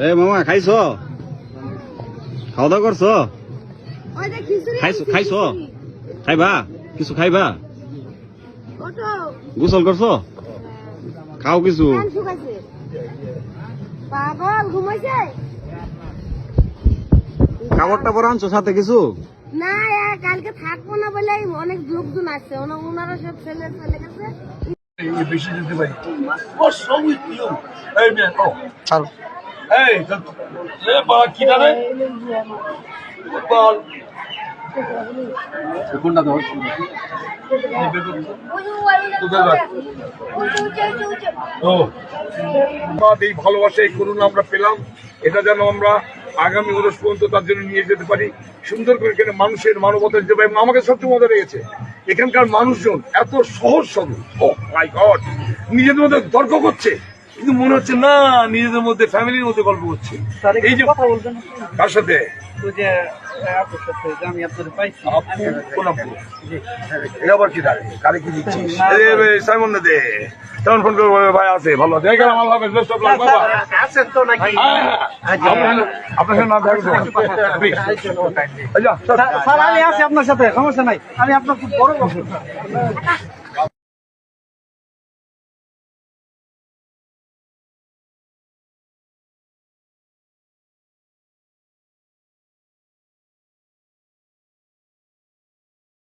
এ মামা খাইছো? খাওয়া দাওয়া করছো? খাইছো? খাইবা? কিছু খাইবা? গোসল করছো? খাও কিছু। কাপড় টাপড় আনছো সাথে কিছু? না, কালকে থাকবো না বলে অনেক লোকজন আসছে, ওনারা সব ছেলে চলে গেছে। বেশি দিতে পারি। What's wrong with you? Hey man, oh. Hey, ball কি জানে? Ball. কোনটা দাও? এই ভালোবাসা এই করুন আমরা পেলাম, এটা যেন আমরা আগামী বছর পর্যন্ত তার জন্য নিয়ে যেতে পারি সুন্দর করে। এখানে মানুষের মানবতা দিতে পারি। আমাকে সবচেয়ে মজা লেগেছে এখানকার মানুষজন এত সহজ সরল। ও মাই গড, নিজেদের মধ্যে তর্ক করছে কিন্তু মনে হচ্ছে না নিজেদের মধ্যে ফ্যামিলির মধ্যে গল্প করছে। এই যে কথা বলবেন কার সাথে? আবার কি দাঁড়িয়ে কারে কি দিচ্ছিস? সাইমন দে তেমন ফোন করবো ভাই আছে ভালো আছে। আপনার সাথে না থাকবে স্যার আমি আছি আপনার সাথে, সমস্যা নাই। আমি আপনার খুব বড়